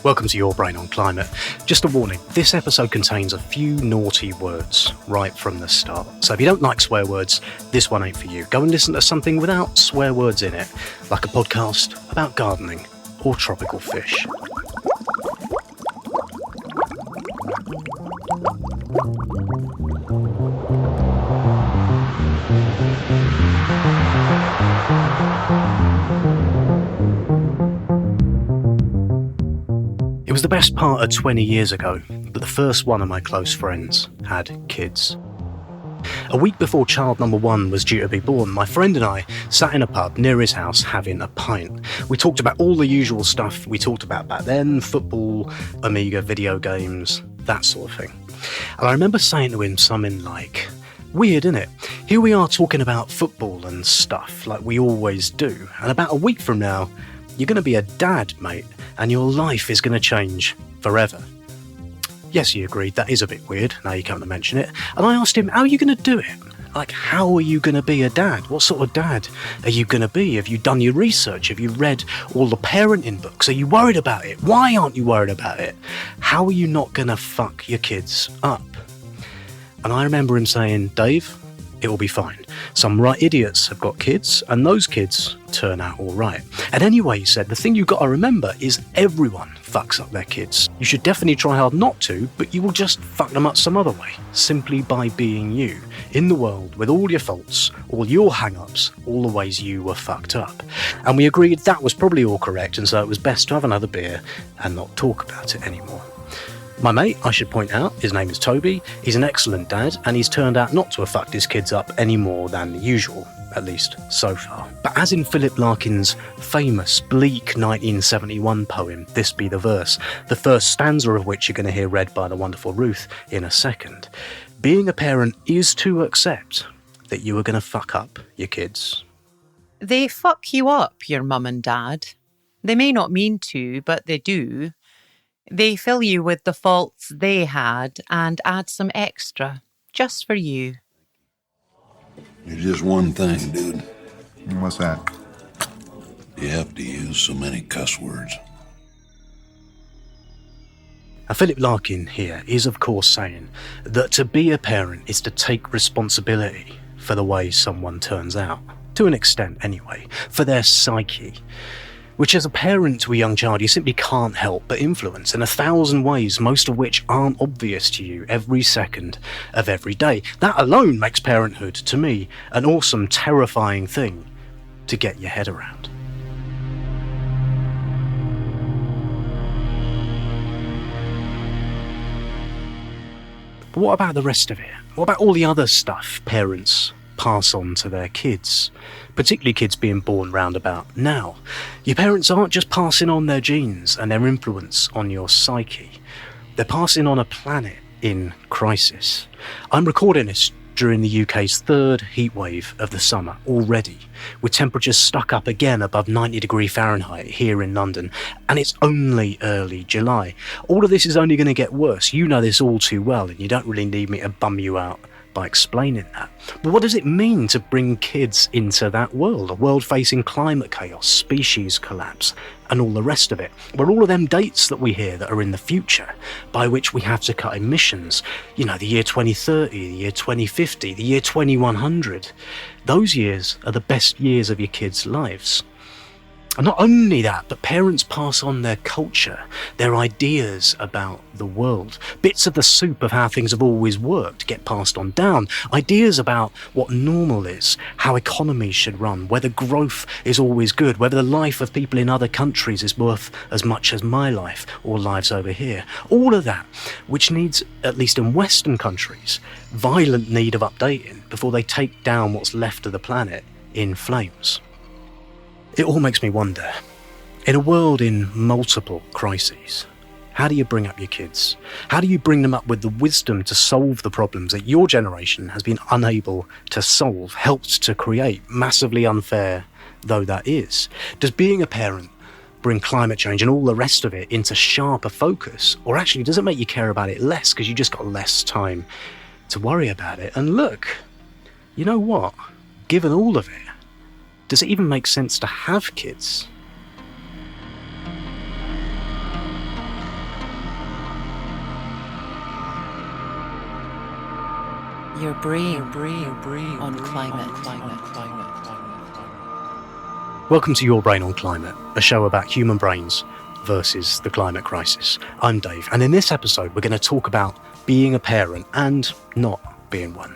Welcome to Your Brain on Climate. Just a warning, this episode contains a few naughty words right from the start. So if you don't like swear words, this one ain't for you. Go and listen to something without swear words in it, like a podcast about gardening or tropical fish. It was the best part of 20 years ago that the first one of my close friends had kids. A week before child number one was due to be born, my friend and I sat in a pub near his house having a pint. We talked about all the usual stuff we talked about back then: football, Amiga, video games, that sort of thing. And I remember saying to him something like, "Weird, innit? Here we are talking about football and stuff like we always do, and about a week from now, you're going to be a dad, mate, and your life is going to change forever." Yes, he agreed, that is a bit weird, now you come to mention it. And I asked him, how are you going to do it? Like, how are you going to be a dad? What sort of dad are you going to be? Have you done your research? Have you read all the parenting books? Are you worried about it? Why aren't you worried about it? How are you not going to fuck your kids up? And I remember him saying, "Dave, it will be fine. Some right idiots have got kids, and those kids turn out all right." And anyway, he said, the thing you've got to remember is everyone fucks up their kids. You should definitely try hard not to, but you will just fuck them up some other way, simply by being you, in the world, with all your faults, all your hang-ups, all the ways you were fucked up. And we agreed that was probably all correct, and so it was best to have another beer and not talk about it anymore. My mate, I should point out, his name is Toby. He's an excellent dad, and he's turned out not to have fucked his kids up any more than usual, at least so far. But as in Philip Larkin's famous bleak 1971 poem, This Be the Verse, the first stanza of which you're going to hear read by the wonderful Ruth in a second, being a parent is to accept that you are going to fuck up your kids. They fuck you up, your mum and dad. They may not mean to, but they do. They fill you with the faults they had and add some extra, just for you. There's just one thing, dude. What's that? You have to use so many cuss words. Now, Philip Larkin here is of course saying that to be a parent is to take responsibility for the way someone turns out, to an extent anyway, for their psyche, which as a parent to a young child you simply can't help but influence in 1,000 ways, most of which aren't obvious to you every second of every day. That alone makes parenthood, to me, an awesome, terrifying thing to get your head around. But what about the rest of it? What about all the other stuff parents pass on to their kids, particularly kids being born round about now? Your parents aren't just passing on their genes and their influence on your psyche. They're passing on a planet in crisis. I'm recording this during the UK's third heatwave of the summer already, with temperatures stuck up again above 90°F here in London, and it's only early July. All of this is only going to get worse. You know this all too well, and you don't really need me to bum you out by explaining that. But what does it mean to bring kids into that world? A world facing climate chaos, species collapse, and all the rest of it. Where all of them dates that we hear that are in the future, by which we have to cut emissions, you know, the year 2030, the year 2050, the year 2100, those years are the best years of your kids' lives. And not only that, but parents pass on their culture, their ideas about the world. Bits of the soup of how things have always worked get passed on down. Ideas about what normal is, how economies should run, whether growth is always good, whether the life of people in other countries is worth as much as my life or lives over here. All of that, which needs, at least in Western countries, violent need of updating before they take down what's left of the planet in flames. It all makes me wonder, in a world in multiple crises, how do you bring up your kids? How do you bring them up with the wisdom to solve the problems that your generation has been unable to solve, helped to create, massively unfair though that is? Does being a parent bring climate change and all the rest of it into sharper focus? Or actually, does it make you care about it less because you just got less time to worry about it? And look, you know what? Given all of it, does it even make sense to have kids? Your brain on climate. Welcome to Your Brain on Climate, a show about human brains versus the climate crisis. I'm Dave, and in this episode we're going to talk about being a parent and not being one.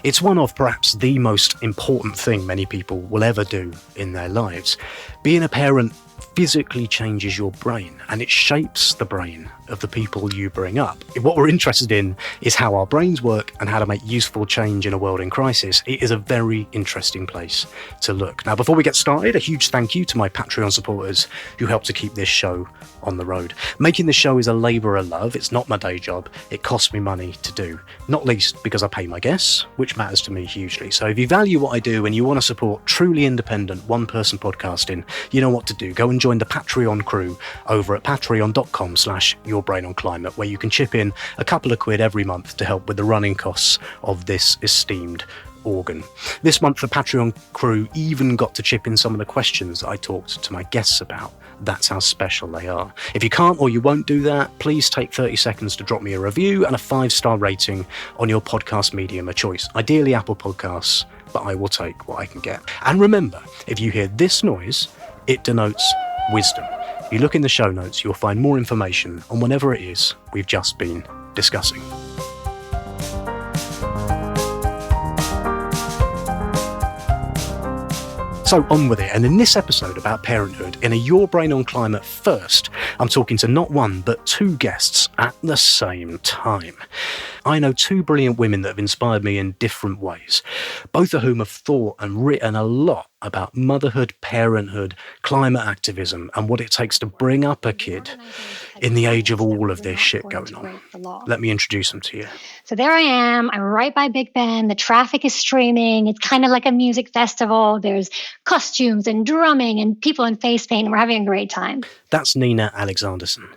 It's one of perhaps the most important thing many people will ever do in their lives. Being a parent physically changes your brain, and it shapes the brain of the people you bring up. What we're interested in is how our brains work and how to make useful change in a world in crisis. It is a very interesting place to look. Now, before we get started, a huge thank you to my Patreon supporters who help to keep this show on the road. Making this show is a labour of love. It's not my day job. It costs me money to do, not least because I pay my guests, which matters to me hugely. So if you value what I do and you want to support truly independent one-person podcasting, you know what to do. Go and join the Patreon crew over at patreon.com/yourbrainonclimate, where you can chip in a couple of quid every month to help with the running costs of this esteemed organ. This month, the Patreon crew even got to chip in some of the questions I talked to my guests about. That's how special they are. If you can't or you won't do that, please take 30 seconds to drop me a review and a 5-star rating on your podcast medium of choice, ideally Apple Podcasts, but I will take what I can get. And remember, if you hear this noise, it denotes wisdom. If you look in the show notes, you'll find more information on whatever it is we've just been discussing. So on with it, and in this episode about parenthood, in a Your Brain on Climate first, I'm talking to not one but two guests at the same time. I know two brilliant women that have inspired me in different ways, both of whom have thought and written a lot about motherhood, parenthood, climate activism, and what it takes to bring up a kid in the age of all of this shit going on. Let me introduce them to you. So there I am. I'm right by Big Ben. The traffic is streaming. It's kind of like a music festival. There's costumes and drumming and people in face paint. We're having a great time. That's Nina Alexandersen.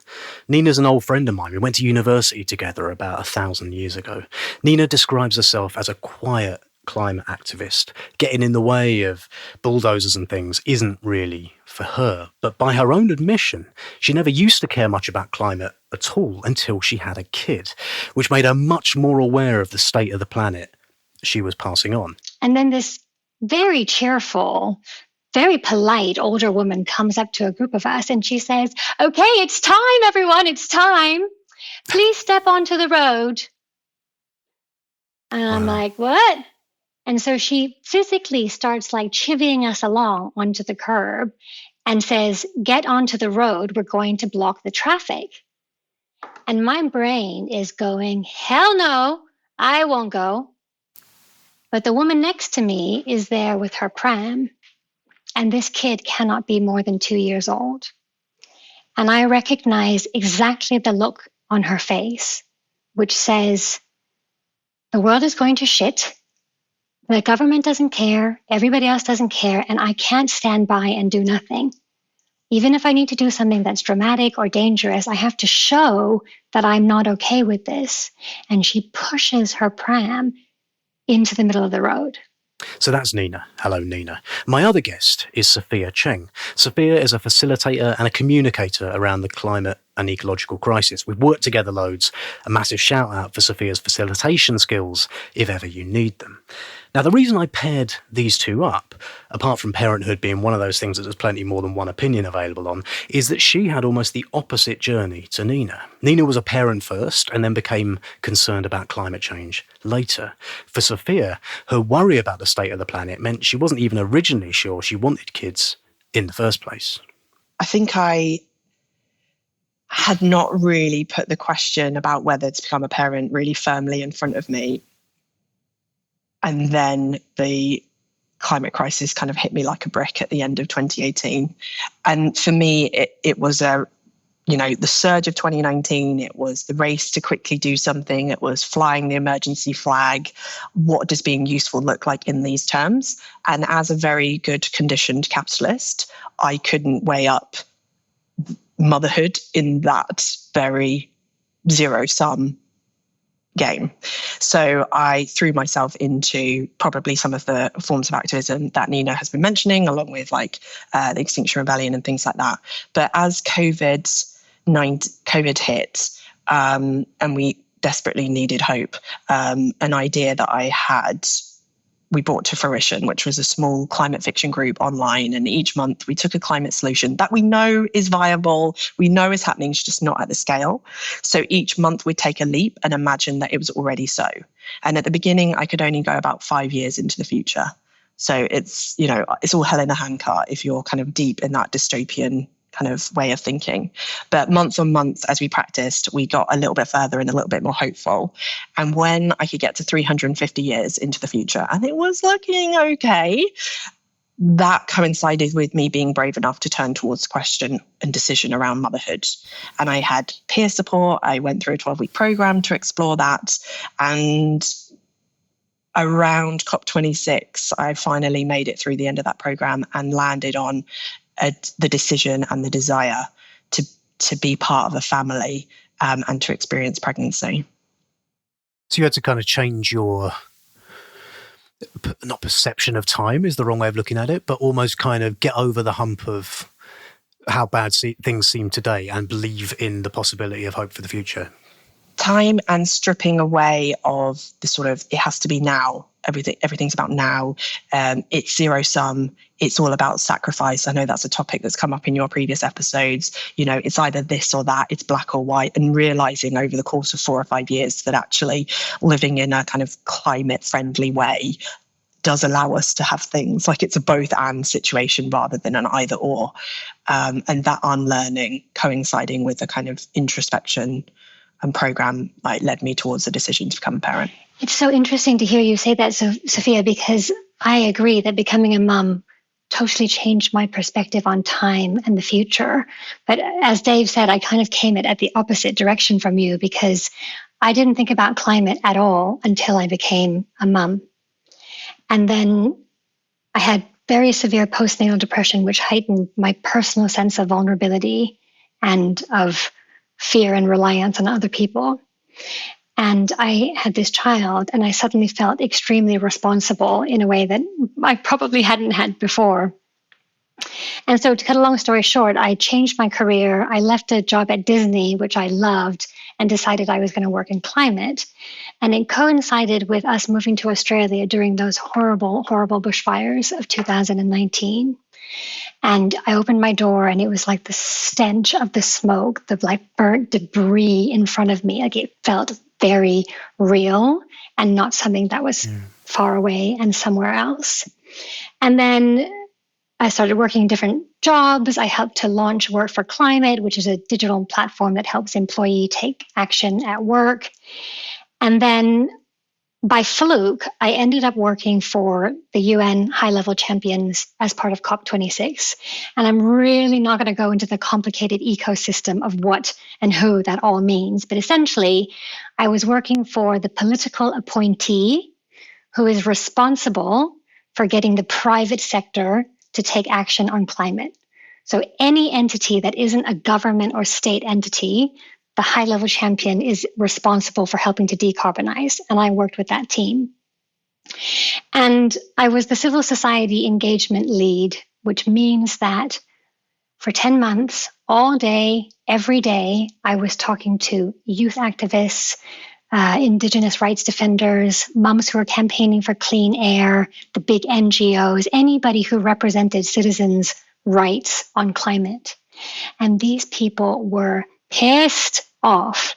Nina's an old friend of mine. We went to university together about 1,000 years ago. Nina describes herself as a quiet climate activist. Getting in the way of bulldozers and things isn't really for her. But by her own admission, she never used to care much about climate at all until she had a kid, which made her much more aware of the state of the planet she was passing on. And then this very cheerful, very polite older woman comes up to a group of us and she says, "Okay, it's time, everyone. It's time. Please step onto the road." And I'm like, "What?" And so she physically starts like chivying us along onto the curb and says, "Get onto the road. We're going to block the traffic." And my brain is going, "Hell no, I won't go." But the woman next to me is there with her pram. And this kid cannot be more than 2 years old. And I recognize exactly the look on her face, which says, the world is going to shit. The government doesn't care. Everybody else doesn't care. And I can't stand by and do nothing. Even if I need to do something that's dramatic or dangerous, I have to show that I'm not okay with this. And she pushes her pram into the middle of the road. So that's Nina. Hello, Nina. My other guest is Sophia Cheng. Sophia is a facilitator and a communicator around the climate and ecological crisis. We've worked together loads. A massive shout out for Sophia's facilitation skills, if ever you need them. Now, the reason I paired these two up, apart from parenthood being one of those things that there's plenty more than one opinion available on, is that she had almost the opposite journey to Nina. Nina was a parent first and then became concerned about climate change later. For Sophia, her worry about the state of the planet meant she wasn't even originally sure she wanted kids in the first place. I think I had not really put the question about whether to become a parent really firmly in front of me. And then the climate crisis kind of hit me like a brick at the end of 2018. And for me, it was the surge of 2019. It was the race to quickly do something. It was flying the emergency flag. What does being useful look like in these terms? And as a very good conditioned capitalist, I couldn't weigh up motherhood in that very zero-sum game. So I threw myself into probably some of the forms of activism that Nina has been mentioning, along with the Extinction Rebellion and things like that. But as COVID hit, and we desperately needed hope. An idea that I had, we brought to fruition, which was a small climate fiction group online. And each month we took a climate solution that we know is viable, we know is happening, it's just not at the scale. So each month we'd take a leap and imagine that it was already so. And at the beginning, I could only go about 5 years into the future. So it's, it's all hell in a handcart if you're kind of deep in that dystopian kind of way of thinking. But month on month, as we practiced, we got a little bit further and a little bit more hopeful. And when I could get to 350 years into the future, and it was looking okay, that coincided with me being brave enough to turn towards question and decision around motherhood. And I had peer support. I went through a 12-week program to explore that. And around COP26, I finally made it through the end of that program and landed on the decision and the desire to be part of a family and to experience pregnancy. So you had to kind of change your, not perception of time is the wrong way of looking at it, but almost kind of get over the hump of how bad things seem today and believe in the possibility of hope for the future. Time and stripping away of the sort of, it has to be now. Everything's about now. It's zero sum. It's all about sacrifice. I know that's a topic that's come up in your previous episodes. It's either this or that. It's black or white. And realizing over the course of 4 or 5 years that actually living in a kind of climate friendly way does allow us to have things like it's a both and situation rather than an either or. And that unlearning coinciding with a kind of introspection and program led me towards the decision to become a parent. It's so interesting to hear you say that, Sophia, because I agree that becoming a mum totally changed my perspective on time and the future. But as Dave said, I kind of came at the opposite direction from you because I didn't think about climate at all until I became a mum. And then I had very severe postnatal depression, which heightened my personal sense of vulnerability and of fear and reliance on other people. And I had this child, and I suddenly felt extremely responsible in a way that I probably hadn't had before. And so to cut a long story short, I changed my career. I left a job at Disney, which I loved, and decided I was going to work in climate. And it coincided with us moving to Australia during those horrible, horrible bushfires of 2019. And I opened my door and it was like the stench of the smoke, the like burnt debris in front of me. Like it felt very real and not something that was far away and somewhere else. And then I started working different jobs. I helped to launch Work for Climate, which is a digital platform that helps employees take action at work. And then by fluke, I ended up working for the UN high-level champions as part of COP26. And I'm really not going to go into the complicated ecosystem of what and who that all means. But essentially, I was working for the political appointee who is responsible for getting the private sector to take action on climate. So any entity that isn't a government or state entity, the high-level champion is responsible for helping to decarbonize, and I worked with that team. And I was the civil society engagement lead, which means that for 10 months, all day, every day, I was talking to youth activists, Indigenous rights defenders, mums who are campaigning for clean air, the big NGOs, anybody who represented citizens' rights on climate. And these people were pissed off.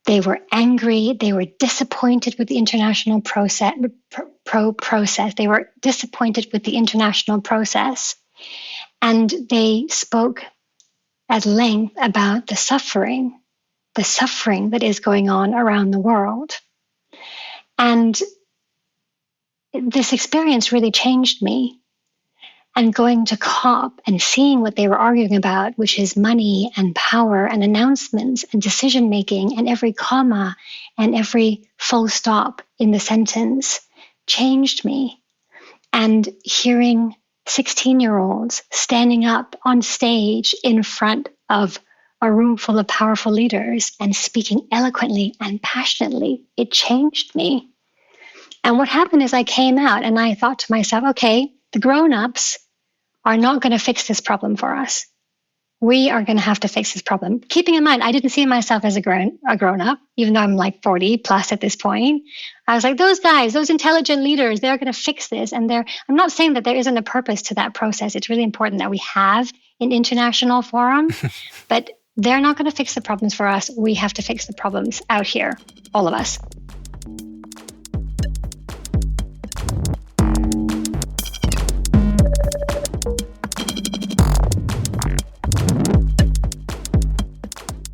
They were angry. They were disappointed with the international process. They were disappointed with the international process. And they spoke at length about the suffering that is going on around the world. And this experience really changed me. And going to COP and seeing what they were arguing about, which is money and power and announcements and decision-making and every comma and every full stop in the sentence changed me. And hearing 16-year-olds standing up on stage in front of a room full of powerful leaders and speaking eloquently and passionately, it changed me. And what happened is I came out and I thought to myself, okay, the grown-ups are not going to fix this problem for us. We are going to have to fix this problem. Keeping in mind, I didn't see myself as a grown up, even though I'm like 40 plus at this point. I was like, those guys, those intelligent leaders, they're going to fix this. And I'm not saying that there isn't a purpose to that process. It's really important that we have an international forum, but they're not going to fix the problems for us. We have to fix the problems out here, all of us.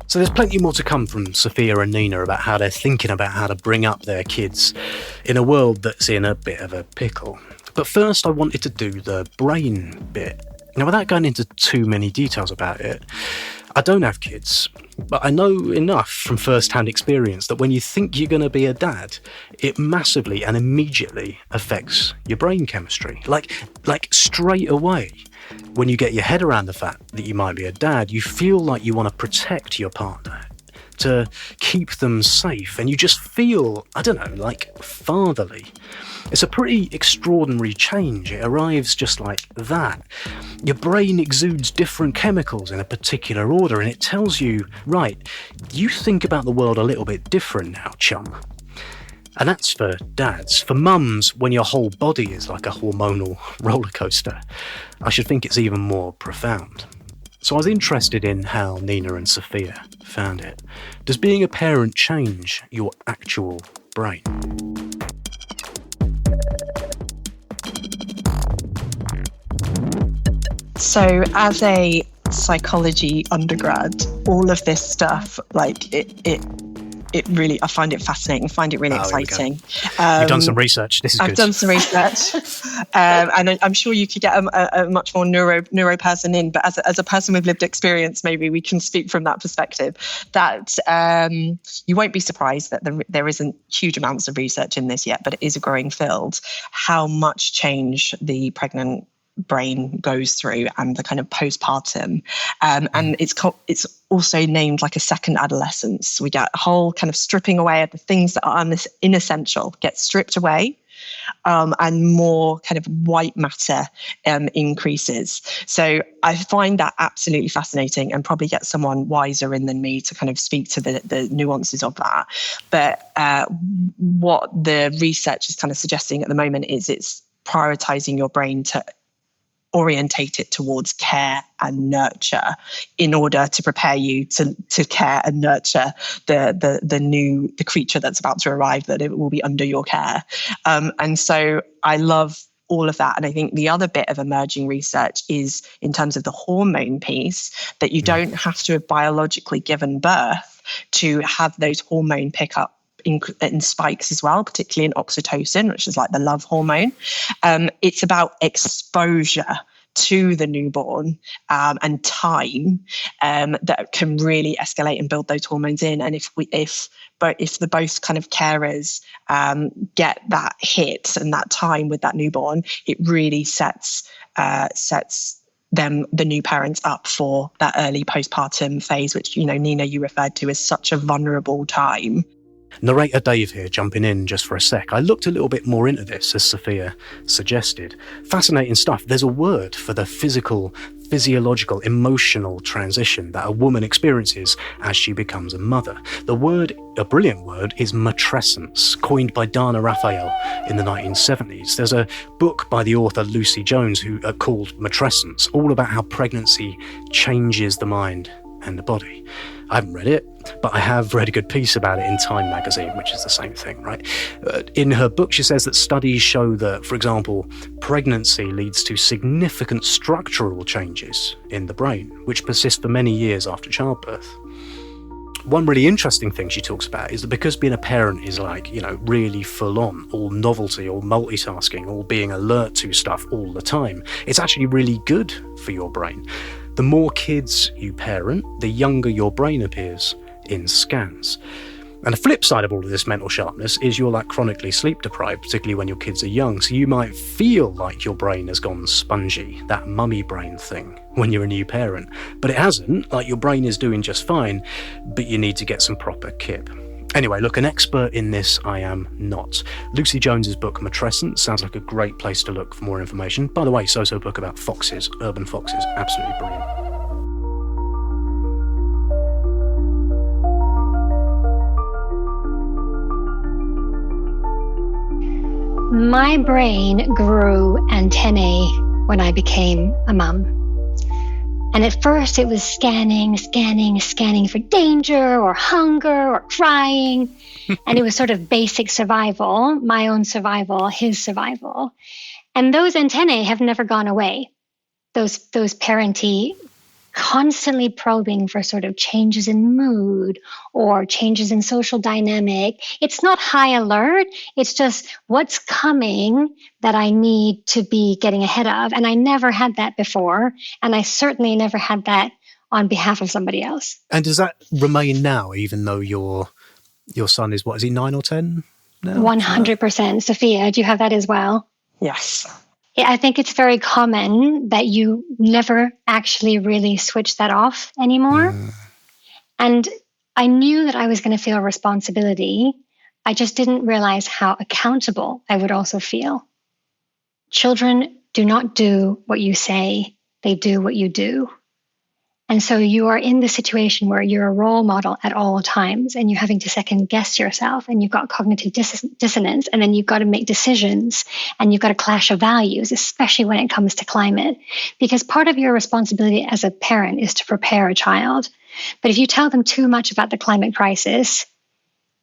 So there's plenty more to come from Sophia and Nina about how they're thinking about how to bring up their kids in a world that's in a bit of a pickle. But first I wanted to do the brain bit. Now, without going into too many details about it, I don't have kids, but I know enough from first-hand experience that when you think you're going to be a dad, it massively and immediately affects your brain chemistry. Like straight away. When you get your head around the fact that you might be a dad, you feel like you want to protect your partner, to keep them safe, and you just feel, I don't know, like fatherly. It's a pretty extraordinary change. It arrives just like that. Your brain exudes different chemicals in a particular order, and it tells you, right, you think about the world a little bit different now, chum. And that's for dads. For mums, when your whole body is like a hormonal roller coaster, I should think it's even more profound. So I was interested in how Nina and Sophia found it. Does being a parent change your actual brain? So as a psychology undergrad, all of this stuff, like it really, I find it fascinating, find it really exciting. You've done some research. This is good. I've done some research. And I'm sure you could get a much more neuro person in, but as a person with lived experience, maybe we can speak from that perspective, that you won't be surprised that there isn't huge amounts of research in this yet, but it is a growing field, how much change the pregnant brain goes through and the kind of postpartum, and it's also named like a second adolescence. We get a whole kind of stripping away of the things that are inessential get stripped away, and more kind of white matter increases. So I find that absolutely fascinating, and probably get someone wiser in than me to kind of speak to the nuances of that. But what the research is kind of suggesting at the moment is it's prioritizing your brain to orientate it towards care and nurture in order to prepare you to care and nurture the creature that's about to arrive, that it will be under your care. And so I love all of that. And I think the other bit of emerging research is in terms of the hormone piece, that you don't have to have biologically given birth to have those hormone pickup in spikes as well, particularly in oxytocin, which is like the love hormone. It's about exposure to the newborn and time that can really escalate and build those hormones in. And if the both kind of carers get that hit and that time with that newborn, it really sets them, the new parents, up for that early postpartum phase, which, Nina, you referred to as such a vulnerable time. Narrator Dave here, jumping in just for a sec. I looked a little bit more into this, as Sophia suggested. Fascinating stuff. There's a word for the physiological, emotional transition that a woman experiences as she becomes a mother. The word, a brilliant word, is matrescence, coined by Dana Raphael in the 1970s. There's a book by the author Lucy Jones called Matrescence, all about how pregnancy changes the mind and the body. I haven't read it, but I have read a good piece about it in Time magazine, which is the same thing, right? In her book, she says that studies show that, for example, pregnancy leads to significant structural changes in the brain, which persist for many years after childbirth. One really interesting thing she talks about is that because being a parent is like, really full on, all novelty, all multitasking, all being alert to stuff all the time, it's actually really good for your brain. The more kids you parent, the younger your brain appears in scans. And the flip side of all of this mental sharpness is you're like chronically sleep deprived, particularly when your kids are young. So you might feel like your brain has gone spongy, that mummy brain thing, when you're a new parent. But it hasn't, like your brain is doing just fine, but you need to get some proper kip. Anyway, look, an expert in this I am not. Lucy Jones's book Matrescence sounds like a great place to look for more information. By the way, so book about foxes, urban foxes, absolutely brilliant. My brain grew antennae when I became a mum. And at first it was scanning for danger or hunger or crying. And it was sort of basic survival, my own survival, his survival. And those antennae have never gone away. Those parenty constantly probing for sort of changes in mood or changes in social dynamic. It's not high alert. It's just what's coming that I need to be getting ahead of. And I never had that before. And I certainly never had that on behalf of somebody else. And does that remain now, even though your son is, what, is he 9 or 10 now? 100%. Sophia, do you have that as well? Yes. I think it's very common that you never actually really switch that off anymore. And I knew that I was going to feel responsibility. I just didn't realize how accountable I would also feel. Children do not do what you say, they do what you do. And so you are in the situation where you're a role model at all times and you're having to second guess yourself and you've got cognitive dissonance and then you've got to make decisions and you've got a clash of values, especially when it comes to climate. Because part of your responsibility as a parent is to prepare a child. But if you tell them too much about the climate crisis,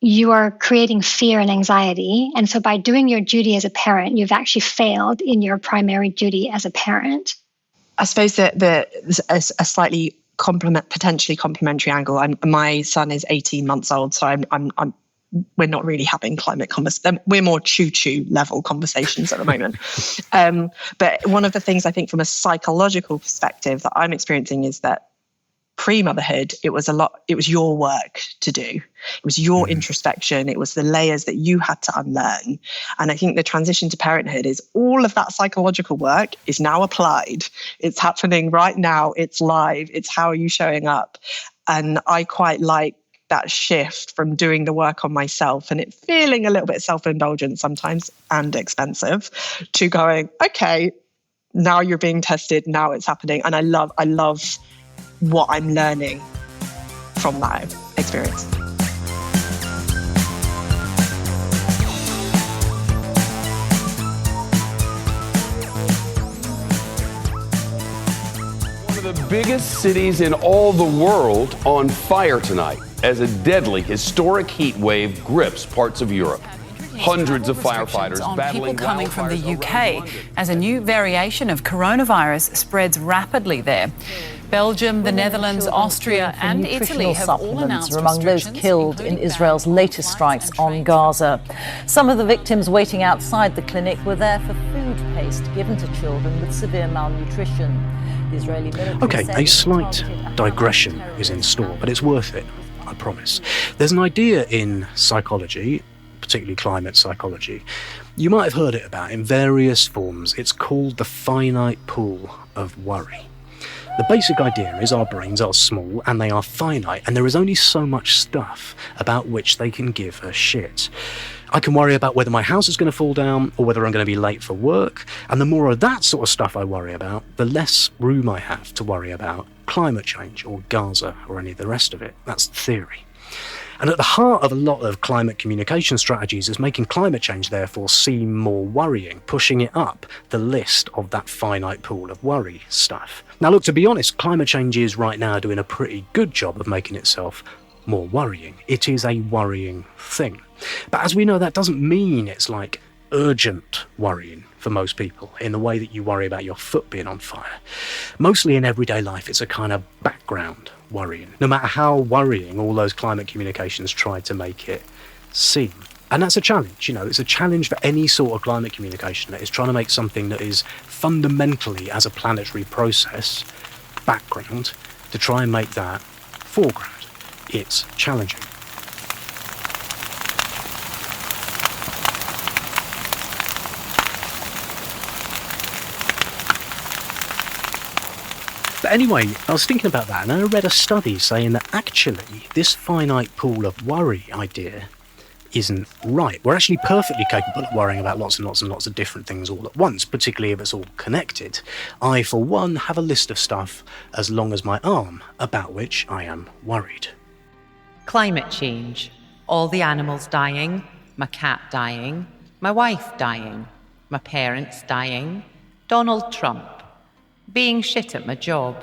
you are creating fear and anxiety. And so by doing your duty as a parent, you've actually failed in your primary duty as a parent. I suppose that there's a slightly potentially complementary angle. My son is 18 months old, so we're not really having climate conversations. We're more choo-choo level conversations at the moment. But one of the things I think from a psychological perspective that I'm experiencing is that pre-motherhood, it was your work to do. It was your introspection. It was the layers that you had to unlearn. And I think the transition to parenthood is all of that psychological work is now applied. It's happening right now. It's live. It's how are you showing up? And I quite like that shift from doing the work on myself and it feeling a little bit self-indulgent sometimes and expensive to going, okay, now you're being tested. Now it's happening. And I love what I'm learning from that experience. One of the biggest cities in all the world on fire tonight as a deadly historic heat wave grips parts of Europe. Hundreds of firefighters on battling people coming from the wildfires UK as a new variation of coronavirus spreads rapidly there. Belgium, the Netherlands, Austria and Italy have all announced are among those killed in Israel's latest strikes on Gaza. Some of the victims waiting outside the clinic were there for food paste given to children with severe malnutrition. The Israeli military Okay, said a slight digression is in store, but it's worth it, I promise. There's an idea in psychology, particularly climate psychology. You might have heard it about in various forms. It's called the finite pool of worry. The basic idea is our brains are small and they are finite, and there is only so much stuff about which they can give a shit. I can worry about whether my house is going to fall down or whether I'm going to be late for work, and the more of that sort of stuff I worry about, the less room I have to worry about climate change or Gaza or any of the rest of it. That's the theory. And at the heart of a lot of climate communication strategies is making climate change therefore seem more worrying, pushing it up the list of that finite pool of worry stuff. Now look, to be honest, climate change is right now doing a pretty good job of making itself more worrying. It is a worrying thing. But as we know, that doesn't mean it's like urgent worrying for most people in the way that you worry about your foot being on fire. Mostly in everyday life, it's a kind of background worrying, no matter how worrying all those climate communications try to make it seem. And that's a challenge, it's a challenge for any sort of climate communication that is trying to make something that is fundamentally, as a planetary process, background, to try and make that foreground. It's challenging. But anyway, I was thinking about that and I read a study saying that actually this finite pool of worry idea isn't right. We're actually perfectly capable of worrying about lots and lots and lots of different things all at once, particularly if it's all connected. I, for one, have a list of stuff as long as my arm about which I am worried. Climate change. All the animals dying, my cat dying, My wife dying, my parents dying, Donald Trump, being shit at my job,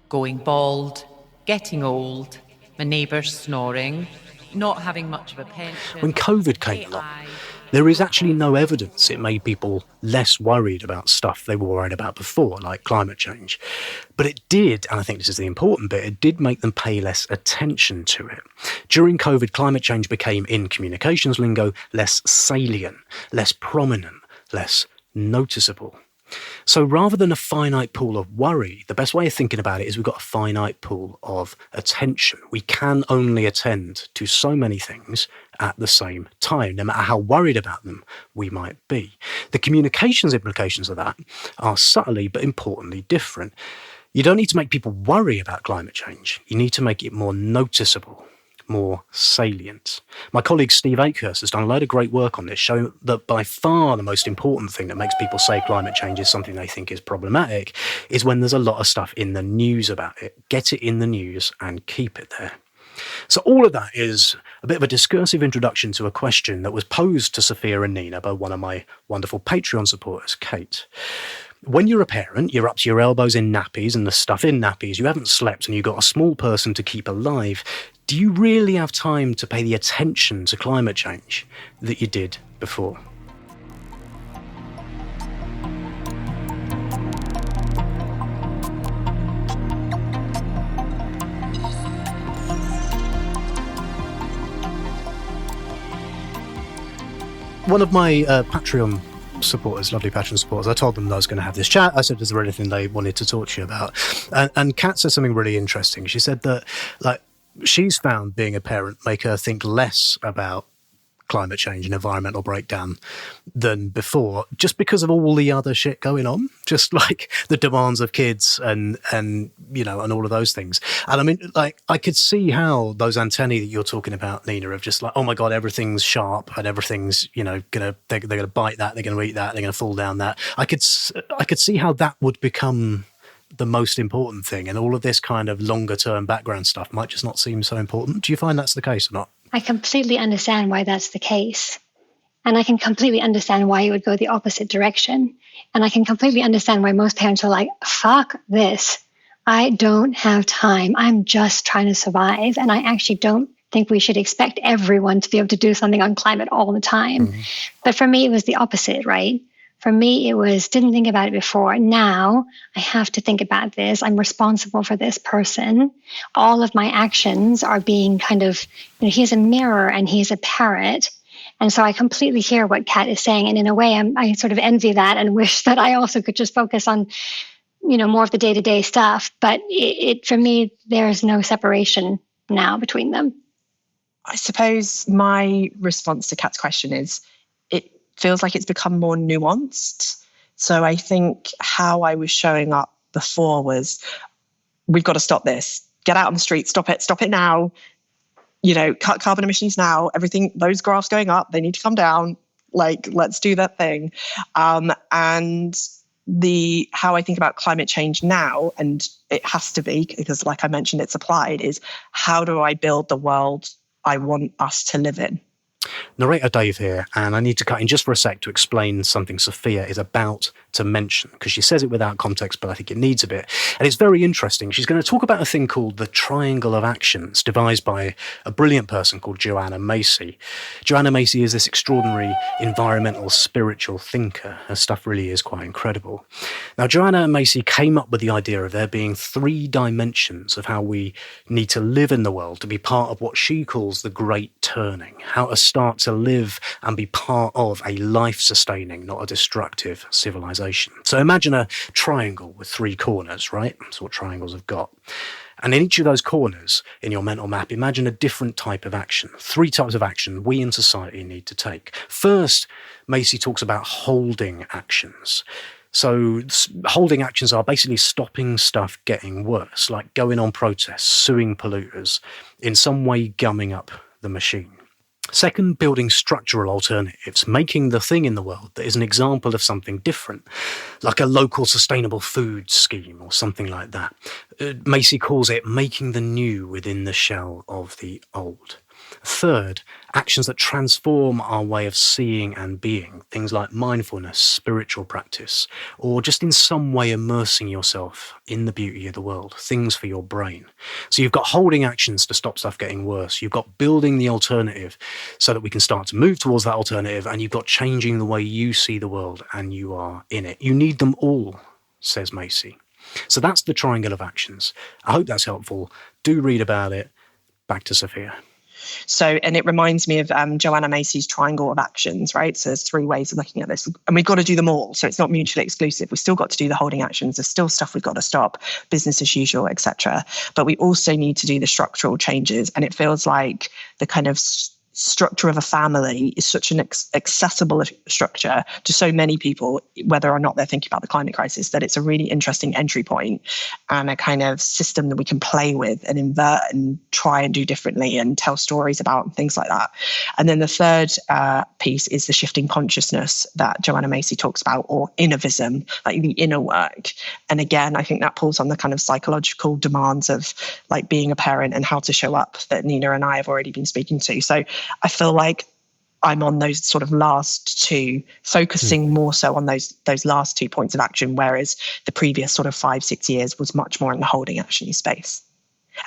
going bald, getting old, my neighbours snoring, not having much of a pension. When COVID came along, there is actually no evidence it made people less worried about stuff they were worried about before, like climate change. But it did, and I think this is the important bit, it did make them pay less attention to it. During COVID, climate change became, in communications lingo, less salient, less prominent, less noticeable. So rather than a finite pool of worry, the best way of thinking about it is we've got a finite pool of attention. We can only attend to so many things at the same time, no matter how worried about them we might be. The communications implications of that are subtly but importantly different. You don't need to make people worry about climate change. You need to make it more noticeable, more salient. My colleague Steve Akehurst has done a load of great work on this, showing that by far the most important thing that makes people say climate change is something they think is problematic is when there's a lot of stuff in the news about it. Get it in the news and keep it there. So all of that is a bit of a discursive introduction to a question that was posed to Sophia and Nina by one of my wonderful Patreon supporters, Kate. When you're a parent, you're up to your elbows in nappies and the stuff in nappies, you haven't slept and you've got a small person to keep alive. Do you really have time to pay the attention to climate change that you did before? One of my Patreon supporters, lovely Patreon supporters, I told them that I was going to have this chat. I said, is there anything they wanted to talk to you about? And Kat said something really interesting. She said that, like, she's found being a parent make her think less about climate change and environmental breakdown than before, just because of all the other shit going on, just like the demands of kids and you know, and all of those things. And I mean, like, I could see how those antennae that you're talking about, Nina, of just like, oh my God, everything's sharp and everything's, you know, they're gonna bite that, they're gonna eat that, they're gonna fall down that. I could see how that would become the most important thing, and all of this kind of longer term background stuff might just not seem so important. Do you find that's the case or not? I completely understand why that's the case. And I can completely understand why it would go the opposite direction. And I can completely understand why most parents are like, fuck this. I don't have time. I'm just trying to survive. And I actually don't think we should expect everyone to be able to do something on climate all the time. Mm-hmm. But for me, it was the opposite, right? For me, it was, didn't think about it before. Now I have to think about this. I'm responsible for this person. All of my actions are being kind of, you know, he's a mirror and he's a parrot. And so I completely hear what Kat is saying. And in a way, I sort of envy that and wish that I also could just focus on, you know, more of the day-to-day stuff. But for me, there's no separation now between them. I suppose my response to Kat's question is, feels like it's become more nuanced. So I think how I was showing up before was, we've got to stop this. Get out on the street, stop it now. You know, cut carbon emissions now. Everything, those graphs going up, they need to come down. Like, let's do that thing. And how I think about climate change now, and it has to be, because like I mentioned, it's applied, is how do I build the world I want us to live in? Narrator Dave here, and I need to cut in just for a sec to explain something Sophia is about to mention, because she says it without context, but I think it needs a bit. And it's very interesting. She's going to talk about a thing called the triangle of actions, devised by a brilliant person called Joanna Macy. Joanna Macy is this extraordinary environmental spiritual thinker. Her stuff really is quite incredible. Now, Joanna Macy came up with the idea of there being 3 dimensions of how we need to live in the world to be part of what she calls the great turning, how to start to live and be part of a life-sustaining, not a destructive civilization. So imagine a triangle with 3 corners, right? That's what triangles have got. And in each of those corners in your mental map, imagine a different type of action. 3 types of action we in society need to take. First, Macy talks about holding actions. So holding actions are basically stopping stuff getting worse, like going on protests, suing polluters, in some way gumming up the machine. Second, building structural alternatives, making the thing in the world that is an example of something different, like a local sustainable food scheme or something like that. Macy calls it making the new within the shell of the old. Third, actions that transform our way of seeing and being, things like mindfulness, spiritual practice, or just in some way immersing yourself in the beauty of the world, things for your brain. So you've got holding actions to stop stuff getting worse. You've got building the alternative so that we can start to move towards that alternative, and you've got changing the way you see the world and you are in it. You need them all, says Macy. So that's the triangle of actions. I hope that's helpful. Do read about it. Back to Sophia. So, and it reminds me of Joanna Macy's triangle of actions, right? So there's 3 ways of looking at this, and we've got to do them all. So it's not mutually exclusive. We've still got to do the holding actions. There's still stuff we've got to stop, business as usual, etc. But we also need to do the structural changes. And it feels like the kind of structure of a family is such an accessible structure to so many people, whether or not they're thinking about the climate crisis, that it's a really interesting entry point and a kind of system that we can play with and invert and try and do differently and tell stories about and things like that. And then the third piece is the shifting consciousness that Joanna Macy talks about, or innovism, like the inner work. And again, I think that pulls on the kind of psychological demands of like being a parent and how to show up that Nina and I have already been speaking to. So I feel like I'm on those sort of last 2, focusing more so on those last 2 points of action, whereas the previous sort of 5-6 years was much more in the holding action space.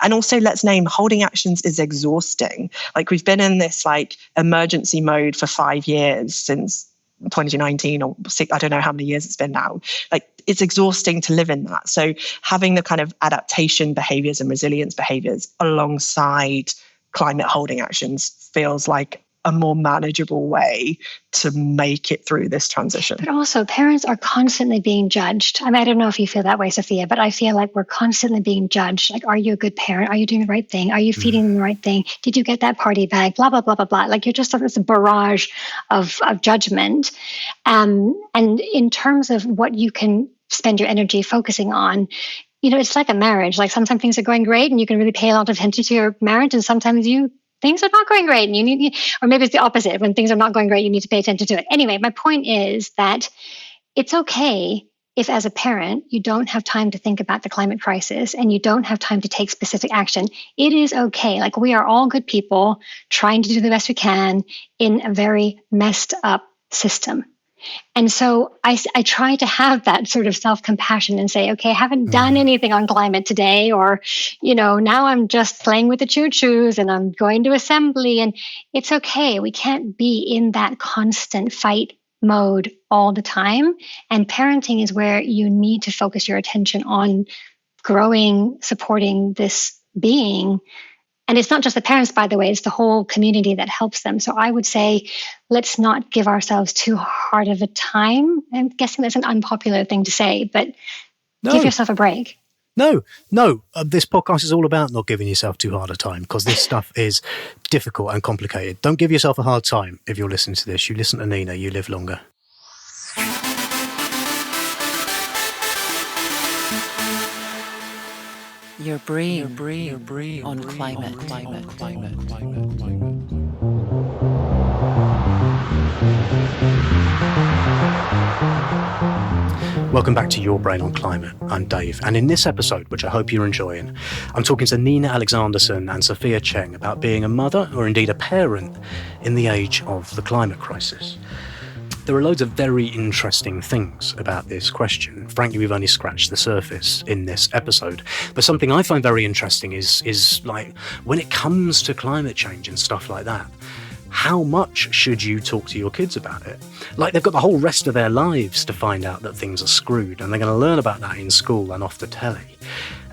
And also, let's name, holding actions is exhausting. Like, we've been in this like emergency mode for 5 years since 2019 or 6, I don't know how many years it's been now. Like, it's exhausting to live in that. So having the kind of adaptation behaviors and resilience behaviors alongside climate holding actions feels like a more manageable way to make it through this transition. But also, parents are constantly being judged. I mean, I don't know if you feel that way, Sophia, but I feel like we're constantly being judged. Like, are you a good parent? Are you doing the right thing? Are you feeding them the right thing? Did you get that party bag? Blah, blah, blah, blah, blah. Like, you're just this barrage of judgment. And in terms of what you can spend your energy focusing on, you know, it's like a marriage. Like, sometimes things are going great and you can really pay a lot of attention to your marriage, and sometimes things are not going great and you need, or maybe it's the opposite. When things are not going great, you need to pay attention to it. Anyway, my point is that it's okay if, as a parent, you don't have time to think about the climate crisis and you don't have time to take specific action. It is okay. Like, we are all good people trying to do the best we can in a very messed up system. And so I try to have that sort of self-compassion and say, okay, I haven't done anything on climate today, or, you know, now I'm just playing with the choo-choos and I'm going to assembly, and it's okay. We can't be in that constant fight mode all the time. And parenting is where you need to focus your attention on growing, supporting this being. And it's not just the parents, by the way, it's the whole community that helps them. So I would say, let's not give ourselves too hard of a time. I'm guessing that's an unpopular thing to say, but give yourself a break. No. This podcast is all about not giving yourself too hard a time, because this stuff is difficult and complicated. Don't give yourself a hard time if you're listening to this. You listen to Nina, you live longer. Your brain on climate. Welcome back to Your Brain on Climate. I'm Dave, and in this episode, which I hope you're enjoying, I'm talking to Nina Alexandersen and Sophia Cheng about being a mother, or indeed a parent, in the age of the climate crisis. There are loads of very interesting things about this question. Frankly, we've only scratched the surface in this episode. But something I find very interesting is like, when it comes to climate change and stuff like that, how much should you talk to your kids about it? Like, they've got the whole rest of their lives to find out that things are screwed, and they're going to learn about that in school and off the telly.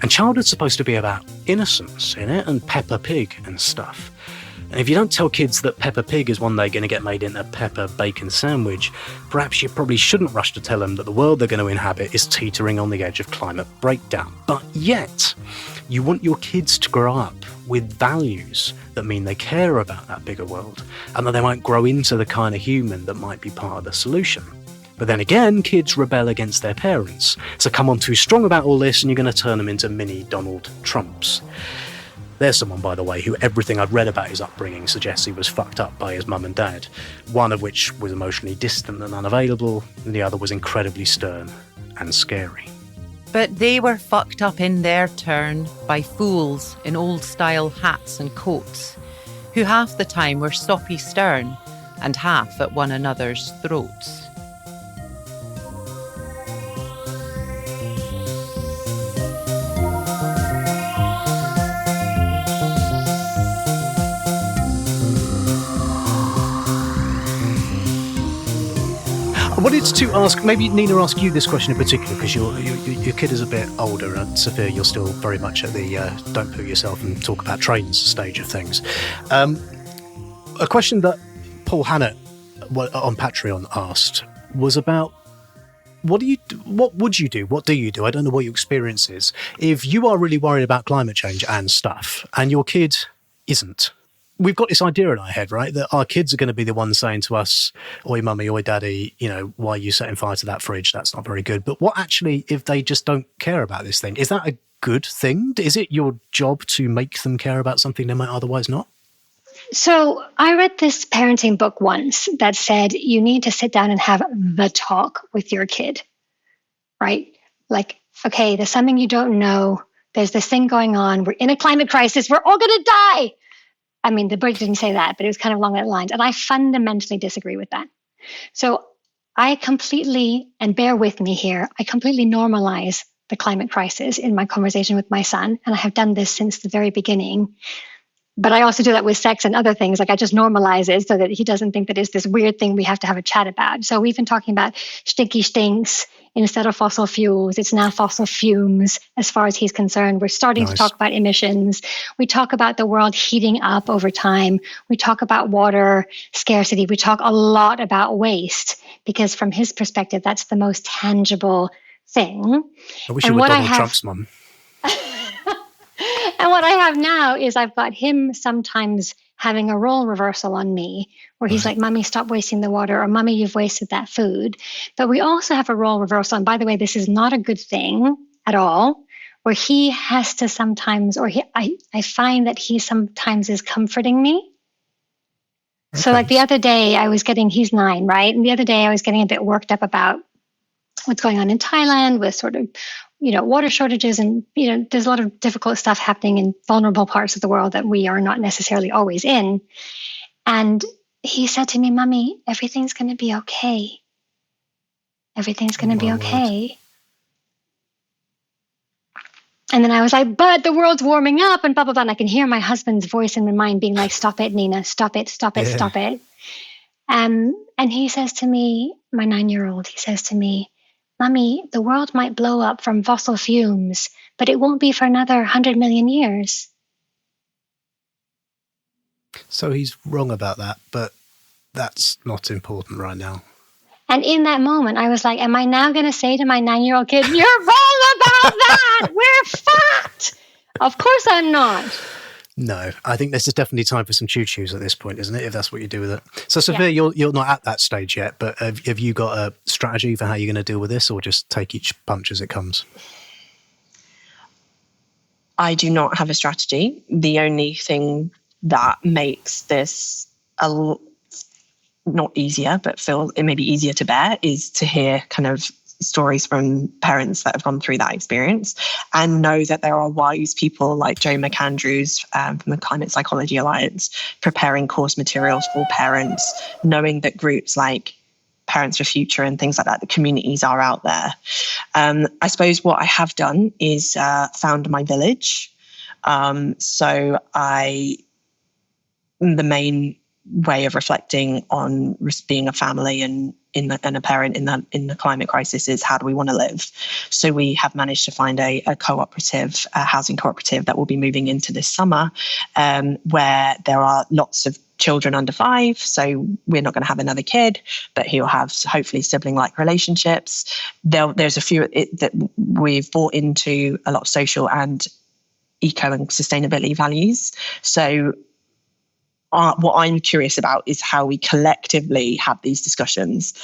And childhood's supposed to be about innocence in it, and Peppa Pig and stuff. And if you don't tell kids that Peppa Pig is one day going to get made into a pepper bacon sandwich, perhaps you probably shouldn't rush to tell them that the world they're going to inhabit is teetering on the edge of climate breakdown. But yet, you want your kids to grow up with values that mean they care about that bigger world, and that they might grow into the kind of human that might be part of the solution. But then again, kids rebel against their parents. So come on too strong about all this and you're going to turn them into mini Donald Trumps. There's someone, by the way, who everything I've read about his upbringing suggests he was fucked up by his mum and dad, one of which was emotionally distant and unavailable, and the other was incredibly stern and scary. But they were fucked up in their turn by fools in old-style hats and coats. who half the time were soppy stern and half at one another's throats. I wanted to ask, maybe Nina, ask you this question in particular, because your kid is a bit older, and Sophia, you're still very much at the don't poo yourself and talk about trains stage of things. A question that Paul Hannett on Patreon asked was about what would you do? What do you do? I don't know what your experience is. If you are really worried about climate change and stuff, and your kid isn't, we've got this idea in our head, right, that our kids are going to be the ones saying to us, oi mummy, oi daddy, why are you setting fire to that fridge? That's not very good. But what actually, if they just don't care about this thing, is that a good thing? Is it your job to make them care about something they might otherwise not? So I read this parenting book once that said you need to sit down and have the talk with your kid, right? Like, okay, there's something you don't know. There's this thing going on. We're in a climate crisis. We're all going to die. I mean, the book didn't say that, but it was kind of along that lines. And I fundamentally disagree with that. So I completely, and bear with me here, I completely normalize the climate crisis in my conversation with my son. And I have done this since the very beginning. But I also do that with sex and other things. Like I just normalize it so that he doesn't think that it's this weird thing we have to have a chat about. So we've been talking about stinky stinks instead of fossil fuels. It's now fossil fumes as far as he's concerned. We're starting to talk about emissions. We talk about the world heating up over time. We talk about water scarcity. We talk a lot about waste because from his perspective, that's the most tangible thing. I wish you were Donald Trump's mum. And what I have now is I've got him sometimes having a role reversal on me where he's like, Mummy, stop wasting the water, or Mummy, you've wasted that food. But we also have a role reversal. And by the way, this is not a good thing at all, where he has to sometimes, I find that he sometimes is comforting me. Okay. So like the other day he's 9, right? And the other day I was getting a bit worked up about what's going on in Thailand with sort of, water shortages and, there's a lot of difficult stuff happening in vulnerable parts of the world that we are not necessarily always in. And he said to me, Mummy, everything's going to be okay. Everything's going to be okay. And then I was like, but the world's warming up and blah, blah, blah. And I can hear my husband's voice in my mind being like, stop it, Nina, stop it, stop it, stop it. And he says to me, my 9-year-old, he says to me, Mummy, the world might blow up from fossil fumes, but it won't be for another 100 million years. So he's wrong about that, but that's not important right now. And in that moment, I was like, am I now going to say to my 9-year-old kid, you're wrong about that! We're fucked! Of course I'm not. No, I think this is definitely time for some choo-choos at this point, isn't it? If that's what you do with it. So, Sophia, you're not at that stage yet, but have you got a strategy for how you're going to deal with this, or just take each punch as it comes? I do not have a strategy. The only thing that makes this not easier, but feel it may be easier to bear, is to hear kind of stories from parents that have gone through that experience and know that there are wise people like Joe McAndrews from the Climate Psychology Alliance preparing course materials for parents, knowing that groups like Parents for Future and things like that, the communities are out there. I suppose what I have done is found my village. So the main way of reflecting on being a family and a parent in the climate crisis is how do we want to live? So we have managed to find a cooperative, a housing cooperative that will be moving into this summer, where there are lots of children under 5. So we're not going to have another kid, but he'll have hopefully sibling-like relationships. There's a few that we've bought into a lot of social and eco and sustainability values. So what I'm curious about is how we collectively have these discussions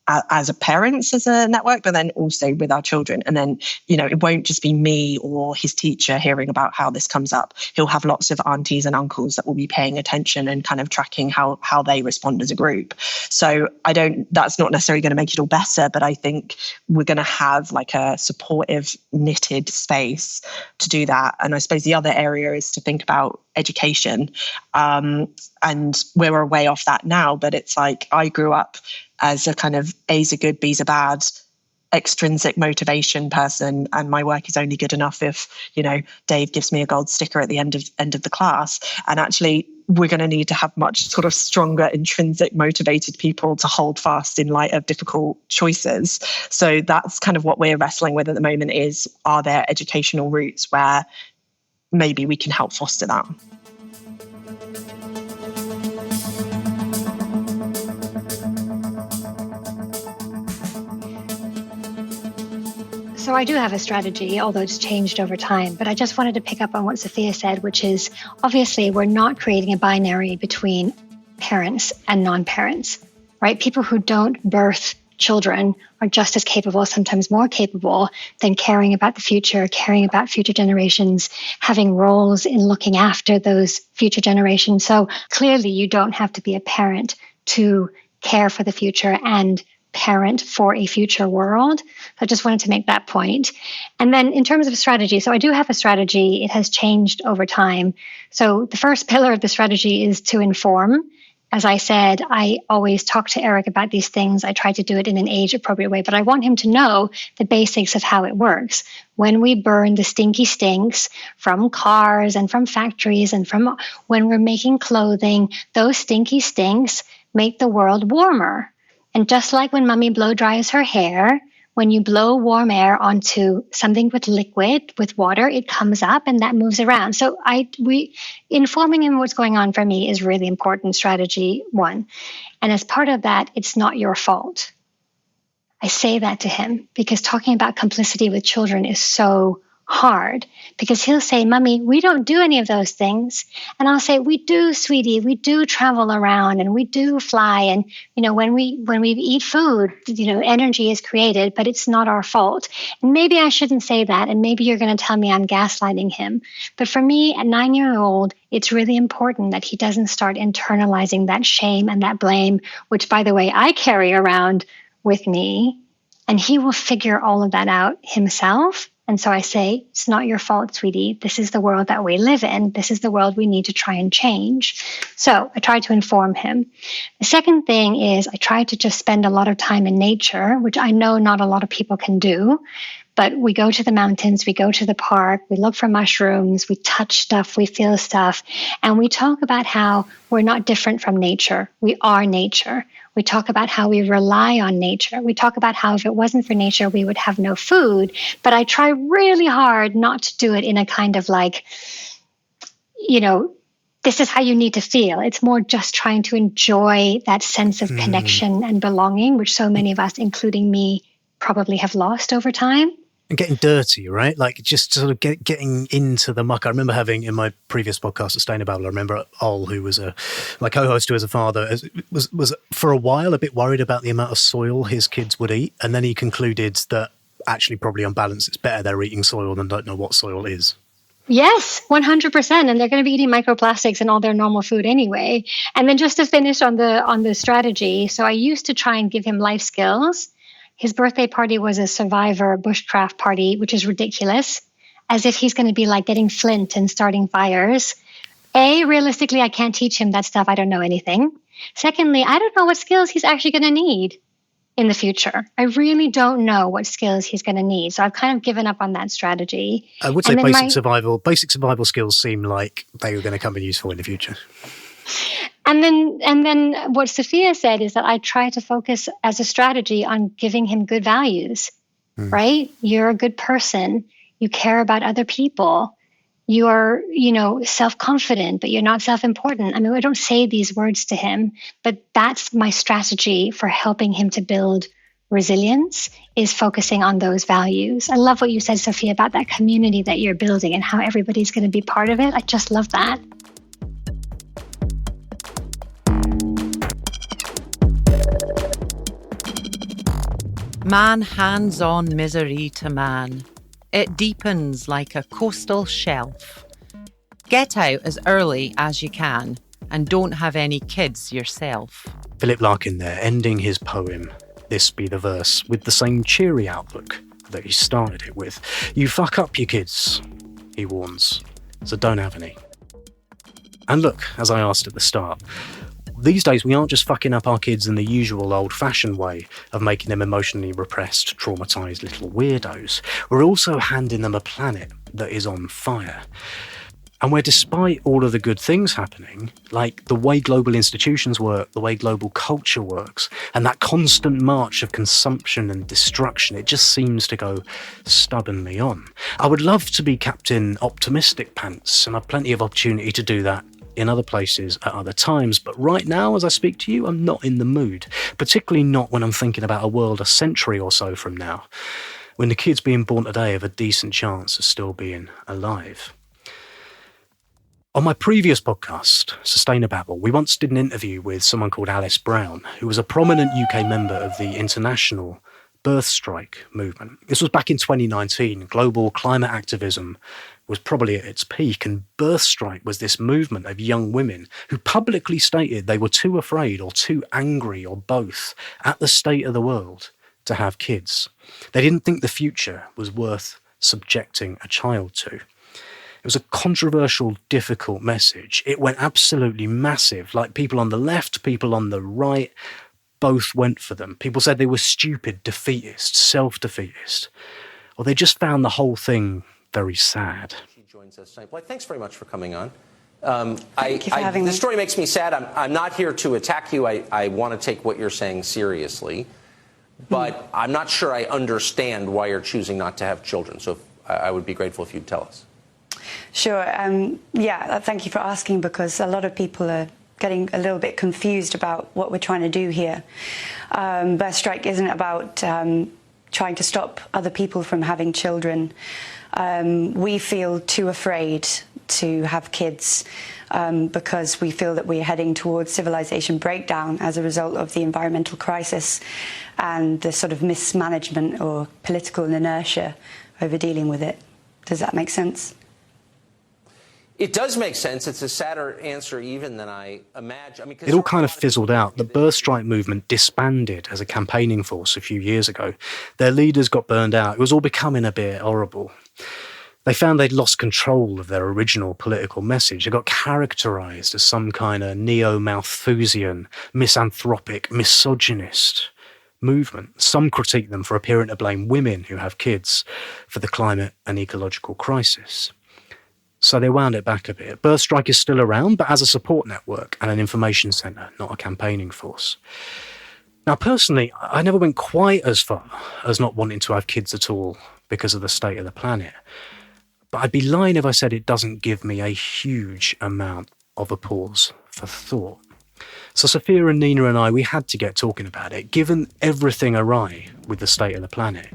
as a parents, as a network, but then also with our children. And then, it won't just be me or his teacher hearing about how this comes up. He'll have lots of aunties and uncles that will be paying attention and kind of tracking how they respond as a group. So that's not necessarily going to make it all better, but I think we're going to have like a supportive, knitted space to do that. And I suppose the other area is to think about education. And we're way off that now, but it's like I grew up as a kind of A's are good, B's are bad, extrinsic motivation person, and my work is only good enough if, Dave gives me a gold sticker at the end of the class. And actually, we're going to need to have much sort of stronger, intrinsic, motivated people to hold fast in light of difficult choices. So that's kind of what we're wrestling with at the moment is, are there educational routes where maybe we can help foster that? So I do have a strategy, although it's changed over time. But I just wanted to pick up on what Sophia said, which is obviously we're not creating a binary between parents and non-parents, right? People who don't birth children are just as capable, sometimes more capable, than caring about the future, caring about future generations, having roles in looking after those future generations. So clearly you don't have to be a parent to care for the future and parent for a future world. I just wanted to make that point. And then in terms of strategy, so I do have a strategy. It has changed over time. So the first pillar of the strategy is to inform. As I said, I always talk to Eric about these things. I try to do it in an age-appropriate way, but I want him to know the basics of how it works. When we burn the stinky stinks from cars and from factories and from when we're making clothing, those stinky stinks make the world warmer. And just like when mommy blow dries her hair, when you blow warm air onto something with liquid, with water, it comes up and that moves around. So informing him what's going on for me is really important, strategy one. And as part of that, it's not your fault. I say that to him because talking about complicity with children is so hard, because he'll say, Mommy, we don't do any of those things. And I'll say, we do, sweetie, we do travel around and we do fly. And, when we eat food, energy is created, but it's not our fault. And maybe I shouldn't say that. And maybe you're going to tell me I'm gaslighting him. But for me, at 9-year-old, it's really important that he doesn't start internalizing that shame and that blame, which, by the way, I carry around with me. And he will figure all of that out himself. And so I say, it's not your fault, sweetie. This is the world that we live in. This is the world we need to try and change. So I try to inform him. The second thing is I try to just spend a lot of time in nature, which I know not a lot of people can do. But we go to the mountains, we go to the park, we look for mushrooms, we touch stuff, we feel stuff. And we talk about how we're not different from nature. We are nature. We talk about how we rely on nature. We talk about how if it wasn't for nature, we would have no food. But I try really hard not to do it in a kind of like, this is how you need to feel. It's more just trying to enjoy that sense of connection and belonging, which so many of us, including me, probably have lost over time. And getting dirty, right? Like just sort of getting into the muck. I remember having in my previous podcast, Sustainable, I remember Ol, who was my co-host, who as a father, was for a while a bit worried about the amount of soil his kids would eat. And then he concluded that actually probably on balance, it's better they're eating soil than don't know what soil is. Yes, 100%. And they're going to be eating microplastics and all their normal food anyway. And then just to finish on the strategy. So I used to try and give him life skills. His birthday party was a survivor bushcraft party, which is ridiculous, as if he's going to be like getting flint and starting fires. Realistically, I can't teach him that stuff. I don't know anything. Secondly, I don't know what skills he's actually going to need in the future. I really don't know what skills he's going to need. So I've kind of given up on that strategy. I would say basic survival skills seem like they were going to come in useful in the future. And then what Sophia said is that I try to focus as a strategy on giving him good values, right? You're a good person. You care about other people. You're, self-confident, but you're not self-important. I mean, I don't say these words to him, but that's my strategy for helping him to build resilience, is focusing on those values. I love what you said, Sophia, about that community that you're building and how everybody's going to be part of it. I just love that. Man hands on misery to man. It deepens like a coastal shelf. Get out as early as you can and don't have any kids yourself. Philip Larkin there, ending his poem, This Be the Verse, with the same cheery outlook that he started it with. You fuck up your kids, he warns, so don't have any. And look, as I asked at the start, these days we aren't just fucking up our kids in the usual old-fashioned way of making them emotionally repressed, traumatised little weirdos. We're also handing them a planet that is on fire. And where, despite all of the good things happening, like the way global institutions work, the way global culture works, and that constant march of consumption and destruction, it just seems to go stubbornly on. I would love to be Captain Optimistic Pants, and I've plenty of opportunity to do that in other places at other times, but right now, as I speak to you, I'm not in the mood, particularly not when I'm thinking about a world a century or so from now, when the kids being born today have a decent chance of still being alive. On my previous podcast, Sustainababble, we once did an interview with someone called Alice Brown, who was a prominent UK member of the international birth strike movement. This was back in 2019. Global climate activism was probably at its peak, and birth strike was this movement of young women who publicly stated they were too afraid or too angry or both at the state of the world to have kids. They didn't think the future was worth subjecting a child to. It was a controversial, difficult message. It went absolutely massive. Like, people on the left, people on the right, both went for them. People said they were stupid, defeatist, self-defeatist, or they just found the whole thing very sad. She joins us tonight. Well, thanks very much for coming on. Thank you for having me. This story makes me sad. I'm not here to attack you. I want to take what you're saying seriously, but I'm not sure I understand why you're choosing not to have children. So I would be grateful if you'd tell us. Sure. Thank you for asking, because a lot of people are getting a little bit confused about what we're trying to do here. Birth strike isn't about trying to stop other people from having children. We feel too afraid to have kids because we feel that we're heading towards civilization breakdown as a result of the environmental crisis and the sort of mismanagement or political inertia over dealing with it. Does that make sense? It does make sense. It's a sadder answer even than I imagine. It all kind of fizzled out. The birth strike movement disbanded as a campaigning force a few years ago. Their leaders got burned out. It was all becoming a bit horrible. They found they'd lost control of their original political message. It got characterised as some kind of neo-Malthusian, misanthropic, misogynist movement. Some critique them for appearing to blame women who have kids for the climate and ecological crisis. So they wound it back a bit. Birth strike is still around, but as a support network and an information centre, not a campaigning force. Now, personally, I never went quite as far as not wanting to have kids at all because of the state of the planet. But I'd be lying if I said it doesn't give me a huge amount of a pause for thought. So Sophia and Nina and I, we had to get talking about it. Given everything awry with the state of the planet,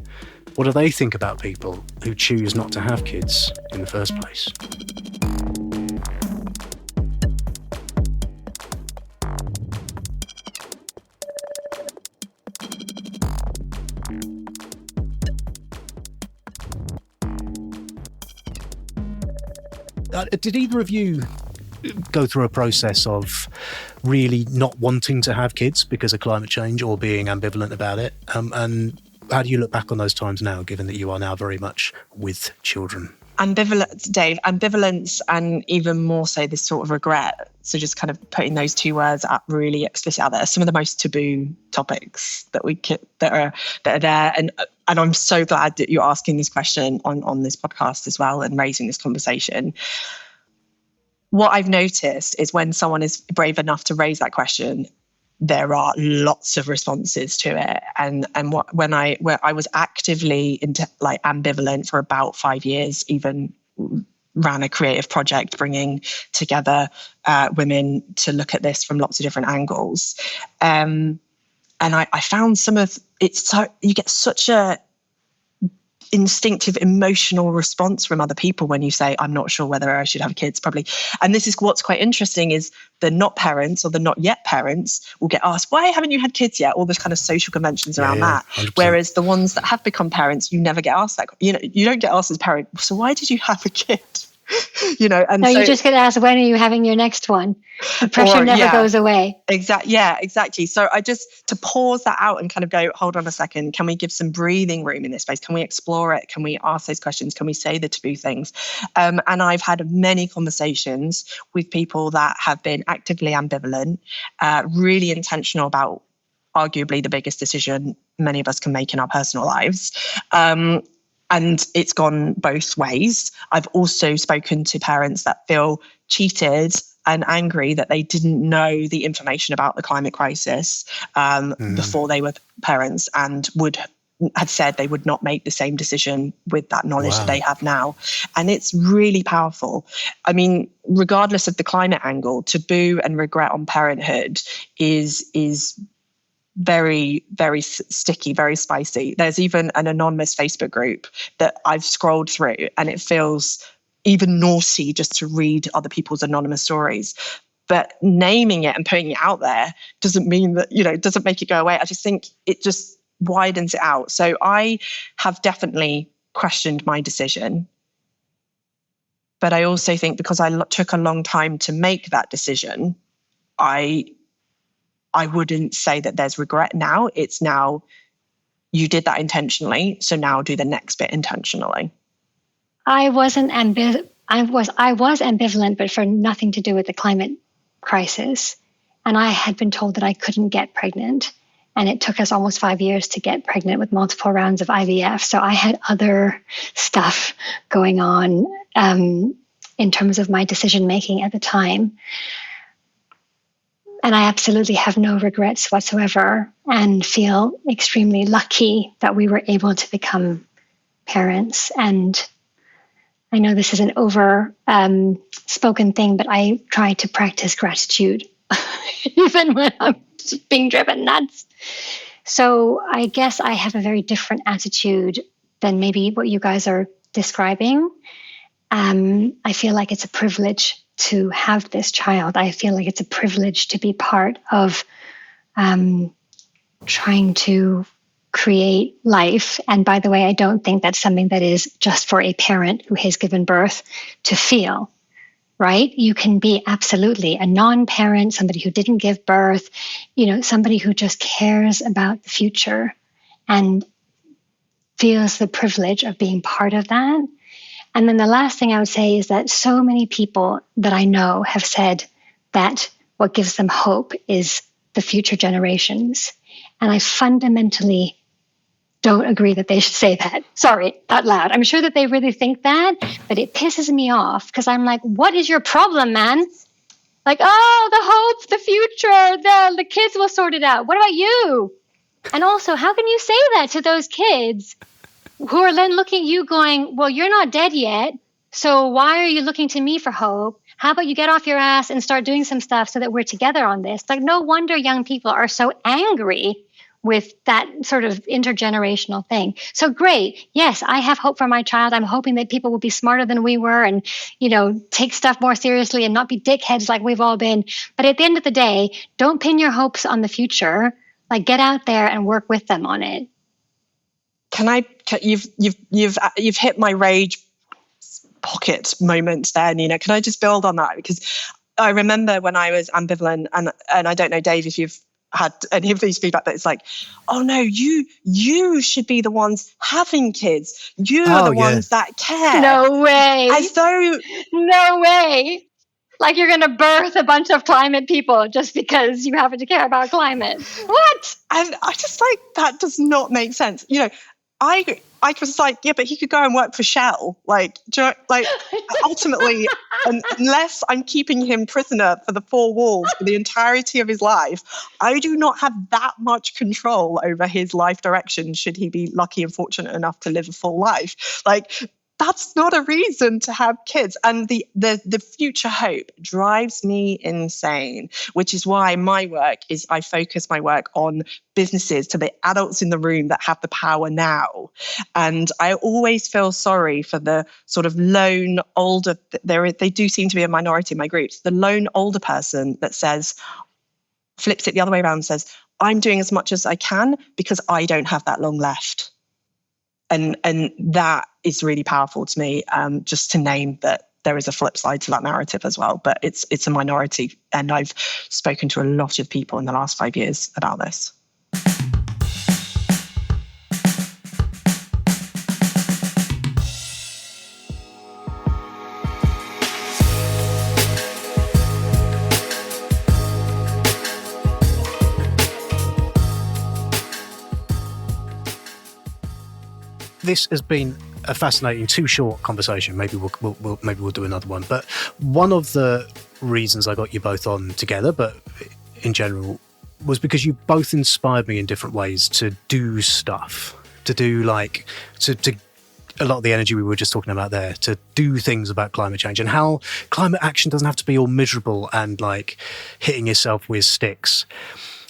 what do they think about people who choose not to have kids in the first place? Did either of you go through a process of really not wanting to have kids because of climate change or being ambivalent about it? And how do you look back on those times now, given that you are now very much with children? Ambivalence, Dave, ambivalence, and even more so this sort of regret. So just kind of putting those two words up really explicit out there. Some of the most taboo topics that are there. And I'm so glad that you're asking this question on this podcast as well and raising this conversation. What I've noticed is when someone is brave enough to raise that question, there are lots of responses to it. And when I was actively into ambivalent for about 5 years, even ran a creative project bringing together women to look at this from lots of different angles. And I found some of it, so you get such a instinctive emotional response from other people when you say, I'm not sure whether I should have kids, probably. And this is what's quite interesting is the not parents or the not yet parents will get asked, why haven't you had kids yet? All those kind of social conventions around that. 100%. Whereas the ones that have become parents, you never get asked that. You don't get asked as a parent, so why did you have a kid? And no, so you just get asked, when are you having your next one? The pressure never goes away. Exactly. So I just, to pause that out and kind of go, hold on a second, can we give some breathing room in this space? Can we explore it? Can we ask those questions? Can we say the taboo things? And I've had many conversations with people that have been actively ambivalent, really intentional about arguably the biggest decision many of us can make in our personal lives. And it's gone both ways. I've also spoken to parents that feel cheated and angry that they didn't know the information about the climate crisis before they were parents, and would have said they would not make the same decision with that knowledge that they have now. And it's really powerful. I mean, regardless of the climate angle, taboo and regret on parenthood is very, very sticky, very spicy. There's even an anonymous Facebook group that I've scrolled through, and it feels even naughty just to read other people's anonymous stories. But naming it and putting it out there doesn't mean that, doesn't make it go away. I just think it just widens it out. So I have definitely questioned my decision. But I also think because I took a long time to make that decision, I wouldn't say that there's regret now. It's now you did that intentionally, so now do the next bit intentionally. I was ambivalent, but for nothing to do with the climate crisis. And I had been told that I couldn't get pregnant. And it took us almost 5 years to get pregnant with multiple rounds of IVF. So I had other stuff going on in terms of my decision-making at the time. And I absolutely have no regrets whatsoever and feel extremely lucky that we were able to become parents. And I know this is an spoken thing, but I try to practice gratitude even when I'm being driven nuts. So I guess I have a very different attitude than maybe what you guys are describing. I feel like it's a privilege to have this child. I feel like it's a privilege to be part of trying to create life. And by the way, I don't think that's something that is just for a parent who has given birth to feel, right? You can be absolutely a non-parent, somebody who didn't give birth, somebody who just cares about the future and feels the privilege of being part of that. And then the last thing I would say is that so many people that I know have said that what gives them hope is the future generations. And I fundamentally don't agree that they should say that. Sorry, out loud. I'm sure that they really think that, but it pisses me off because I'm like, what is your problem, man? Like, oh, the hope, the future, the kids will sort it out. What about you? And also, how can you say that to those kids who are then looking at you going, well, you're not dead yet, so why are you looking to me for hope? How about you get off your ass and start doing some stuff so that we're together on this? Like, no wonder young people are so angry with that sort of intergenerational thing. So great. Yes, I have hope for my child. I'm hoping that people will be smarter than we were and, take stuff more seriously and not be dickheads like we've all been. But at the end of the day, don't pin your hopes on the future. Like, get out there and work with them on it. You've hit my rage pocket moment there, Nina. Can I just build on that? Because I remember when I was ambivalent, and I don't know, Dave, if you've had any of these feedback that it's like, oh no, you should be the ones having kids. You are the ones that care. No way. As though... No way. Like you're going to birth a bunch of climate people just because you happen to care about climate. What? And I just that does not make sense. I was like, yeah, but he could go and work for Shell. Ultimately, unless I'm keeping him prisoner for the four walls for the entirety of his life, I do not have that much control over his life direction should he be lucky and fortunate enough to live a full life. that's not a reason to have kids. And the future hope drives me insane, which is why I focus my work on businesses, to the adults in the room that have the power now. And I always feel sorry for the sort of lone older, they do seem to be a minority in my groups, the lone older person that flips it the other way around and says, I'm doing as much as I can because I don't have that long left. And that is really powerful to me, just to name that there is a flip side to that narrative as well. But it's a minority. And I've spoken to a lot of people in the last 5 years about this. This has been a fascinating, too short conversation. Maybe we'll do another one. But one of the reasons I got you both on together, but in general, was because you both inspired me in different ways to do stuff, to do to a lot of the energy we were just talking about there, to do things about climate change and how climate action doesn't have to be all miserable and like hitting yourself with sticks.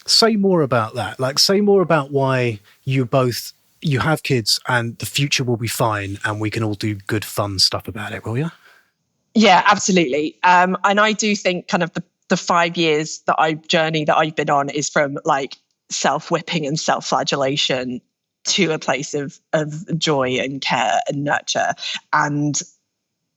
Say more about that. Say more about why you have kids and the future will be fine and we can all do good, fun stuff about it, will you? Yeah, absolutely. And I do think kind of the 5 years journey that I've been on is from like self-whipping and self-flagellation to a place of joy and care and nurture, and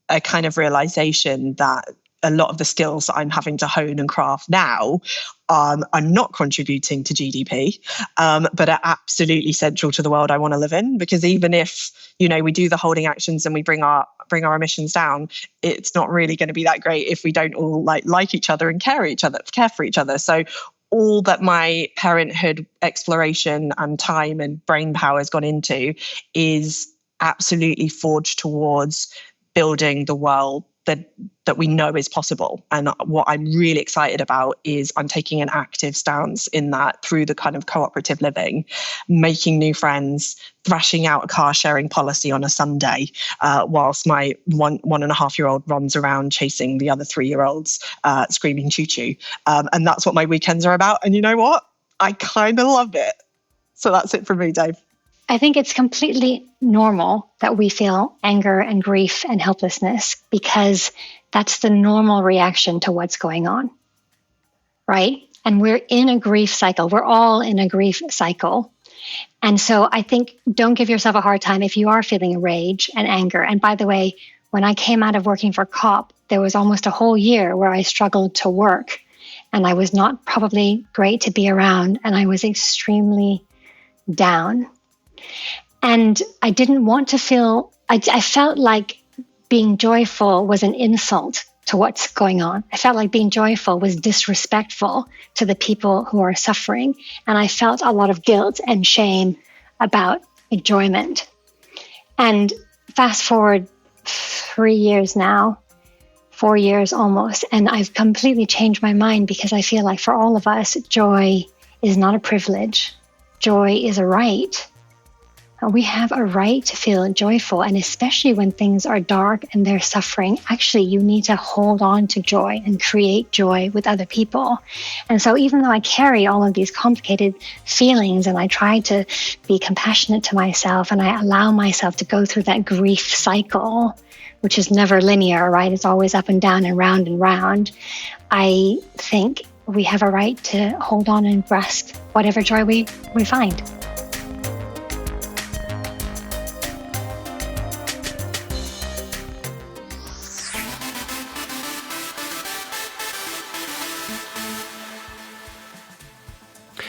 a kind of realization that a lot of the skills that I'm having to hone and craft now are not contributing to GDP, but are absolutely central to the world I want to live in. Because even if, we do the holding actions and we bring our emissions down, it's not really going to be that great if we don't all like each other and care for each other. So all that my parenthood exploration and time and brain power has gone into is absolutely forged towards building the world that we know is possible. And what I'm really excited about is I'm taking an active stance in that through the kind of cooperative living, making new friends, thrashing out a car sharing policy on a Sunday, whilst my 1.5-year-old runs around chasing the other 3-year-olds, screaming choo-choo. And that's what my weekends are about. And you know what? I kind of love it. So that's it for me, Dave. I think it's completely normal that we feel anger and grief and helplessness, because that's the normal reaction to what's going on, right? And we're in a grief cycle. We're all in a grief cycle. And so I think don't give yourself a hard time if you are feeling rage and anger. And by the way, when I came out of working for COP, there was almost a whole year where I struggled to work, and I was not probably great to be around, and I was extremely down. And I didn't want to feel, I felt like being joyful was an insult to what's going on. I felt like being joyful was disrespectful to the people who are suffering. And I felt a lot of guilt and shame about enjoyment. And fast forward 3 years now, 4 years almost, and I've completely changed my mind, because I feel like for all of us, joy is not a privilege. Joy is a right. We have a right to feel joyful, and especially when things are dark and they're suffering, actually you need to hold on to joy and create joy with other people. And so even though I carry all of these complicated feelings and I try to be compassionate to myself and I allow myself to go through that grief cycle, which is never linear, right? It's always up and down and round, I think we have a right to hold on and grasp whatever joy we find.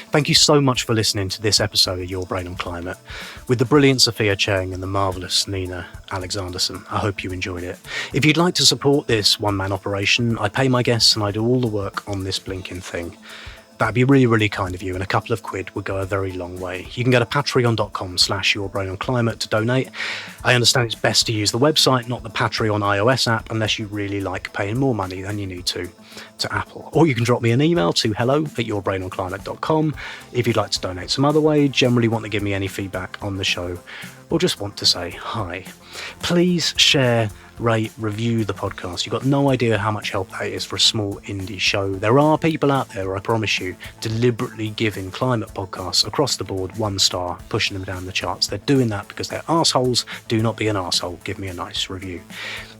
Thank you so much for listening to this episode of Your Brain on Climate with the brilliant Sophia Cheng and the marvellous Nina Alexandersen. I hope you enjoyed it. If you'd like to support this one-man operation, I pay my guests and I do all the work on this blinking thing. That'd be really, really kind of you, and a couple of quid would go a very long way. You can go to patreon.com/yourbrainonclimate to donate. I understand it's best to use the website, not the Patreon iOS app, unless you really like paying more money than you need to Apple. Or you can drop me an email to hello@yourbrainonclimate.com if you'd like to donate some other way. Generally want to give me any feedback on the show or just want to say hi. Please share, rate, review the podcast. You've got no idea how much help that is for a small indie show. There are people out there, I promise you, deliberately giving climate podcasts across the board 1 star, pushing them down the charts. They're doing that because they're arseholes. Do not be an arsehole. Give me a nice review.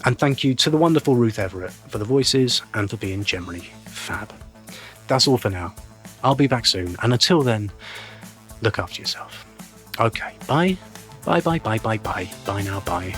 And thank you to the wonderful Ruth Everett for the voices and for being generally fab. That's all for now. I'll be back soon. And until then, look after yourself. Okay, bye. Bye, bye, bye, bye, bye. Bye now, bye.